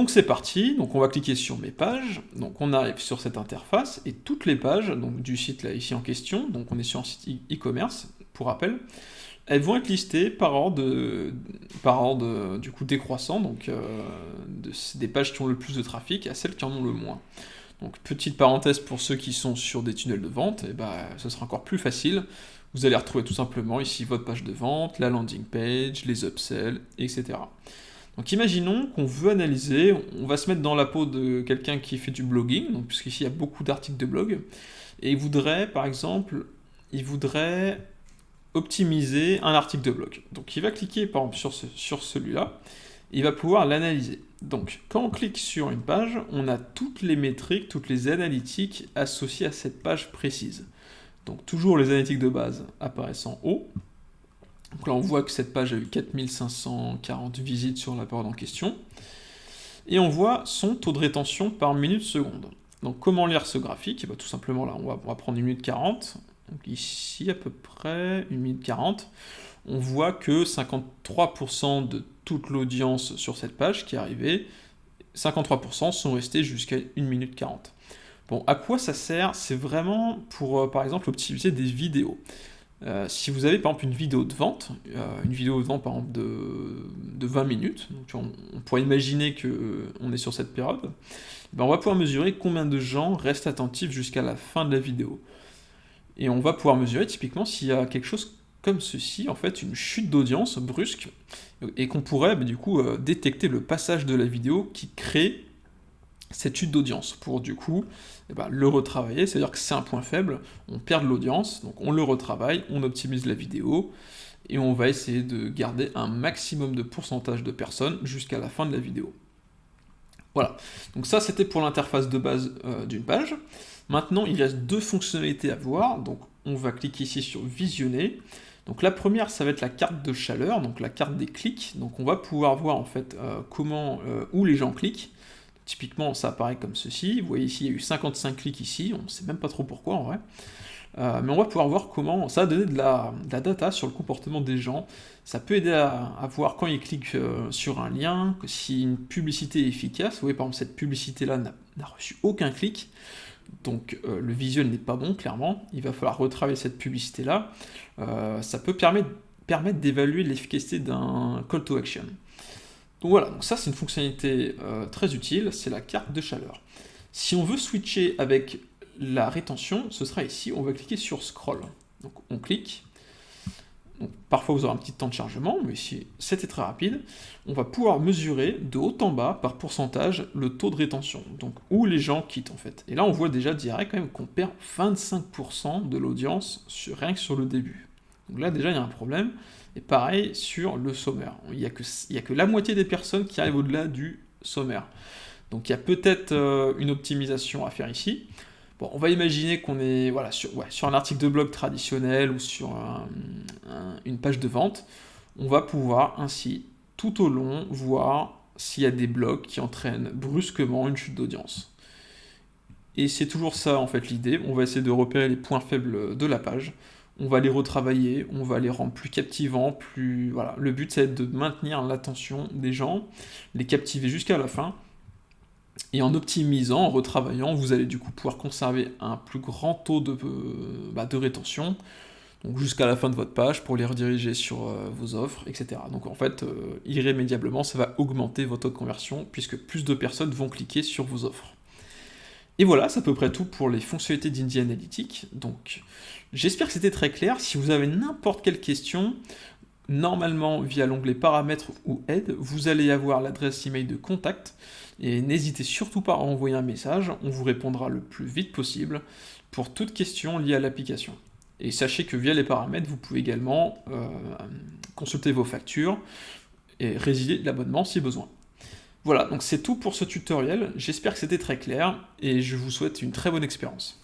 Donc c'est parti, donc on va cliquer sur mes pages, donc on arrive sur cette interface, et toutes les pages donc, du site là ici en question, donc on est sur un site e-commerce, pour rappel, elles vont être listées par ordre du coup décroissant, donc des pages qui ont le plus de trafic à celles qui en ont le moins. Donc petite parenthèse pour ceux qui sont sur des tunnels de vente, et ben, ce sera encore plus facile. Vous allez retrouver tout simplement ici votre page de vente, la landing page, les upsells, etc. Donc imaginons qu'on veut analyser, on va se mettre dans la peau de quelqu'un qui fait du blogging, donc puisqu'ici il y a beaucoup d'articles de blog, et il voudrait par exemple, optimiser un article de blog. Donc il va cliquer par exemple sur celui-là, il va pouvoir l'analyser. Donc quand on clique sur une page, on a toutes les métriques, toutes les analytiques associées à cette page précise. Donc toujours les analytiques de base apparaissent en haut. Donc là on voit que cette page a eu 4540 visites sur la période en question. Et on voit son taux de rétention par minute seconde. Donc comment lire ce graphique? Tout simplement là, on va prendre 1 minute 40. Donc ici à peu près 1 minute 40. On voit que 53% de toute l'audience sur cette page qui est arrivée, 53% sont restés jusqu'à 1 minute 40. Bon, à quoi ça sert? C'est vraiment pour, par exemple, optimiser des vidéos. Si vous avez par exemple une vidéo de vente par exemple de 20 minutes, donc on pourrait imaginer qu'on est sur cette période, ben on va pouvoir mesurer combien de gens restent attentifs jusqu'à la fin de la vidéo. Et on va pouvoir mesurer typiquement s'il y a quelque chose comme ceci, en fait, une chute d'audience brusque, et qu'on pourrait du coup détecter le passage de la vidéo qui crée cette chute d'audience, pour du coup le retravailler, c'est-à-dire que c'est un point faible, on perd de l'audience, donc on le retravaille, on optimise la vidéo, et on va essayer de garder un maximum de pourcentage de personnes jusqu'à la fin de la vidéo. Voilà, donc ça c'était pour l'interface de base d'une page. Maintenant il reste deux fonctionnalités à voir, donc on va cliquer ici sur visionner. Donc la première ça va être la carte de chaleur, donc la carte des clics, donc on va pouvoir voir en fait où les gens cliquent. Typiquement ça apparaît comme ceci, vous voyez ici il y a eu 55 clics ici, on ne sait même pas trop pourquoi en vrai. Mais on va pouvoir voir comment ça va donner de la data sur le comportement des gens. Ça peut aider à voir quand ils cliquent sur un lien, que si une publicité est efficace. Vous voyez par exemple cette publicité-là n'a reçu aucun clic, donc le visuel n'est pas bon clairement, il va falloir retravailler cette publicité-là. Ça peut permettre d'évaluer l'efficacité d'un call to action. Donc voilà, donc ça c'est une fonctionnalité très utile, c'est la carte de chaleur. Si on veut switcher avec la rétention, ce sera ici, on va cliquer sur Scroll. Donc on clique, donc, parfois vous aurez un petit temps de chargement, mais ici c'était très rapide. On va pouvoir mesurer de haut en bas, par pourcentage, le taux de rétention, donc où les gens quittent en fait. Et là on voit déjà direct quand même qu'on perd 25% de l'audience rien que sur le début. Donc là déjà il y a un problème, et pareil sur le sommaire. Il n'y a que la moitié des personnes qui arrivent au-delà du sommaire. Donc il y a peut-être une optimisation à faire ici. Bon, on va imaginer qu'on est sur un article de blog traditionnel ou sur une page de vente. On va pouvoir ainsi, tout au long, voir s'il y a des blogs qui entraînent brusquement une chute d'audience. Et c'est toujours ça en fait l'idée, on va essayer de repérer les points faibles de la page, on va les retravailler, on va les rendre plus captivants, Voilà. Le but c'est de maintenir l'attention des gens, les captiver jusqu'à la fin, et en optimisant, en retravaillant, vous allez du coup pouvoir conserver un plus grand taux de rétention, donc jusqu'à la fin de votre page, pour les rediriger sur vos offres, etc. Donc en fait, irrémédiablement, ça va augmenter votre taux de conversion, puisque plus de personnes vont cliquer sur vos offres. Et voilà, c'est à peu près tout pour les fonctionnalités d'Indie Analytics. Donc j'espère que c'était très clair. Si vous avez n'importe quelle question, normalement via l'onglet paramètres ou aide, vous allez avoir l'adresse email de contact, et n'hésitez surtout pas à envoyer un message, on vous répondra le plus vite possible pour toute question liée à l'application. Et sachez que via les paramètres, vous pouvez également consulter vos factures et résilier l'abonnement si besoin. Voilà, donc c'est tout pour ce tutoriel, j'espère que c'était très clair, et je vous souhaite une très bonne expérience.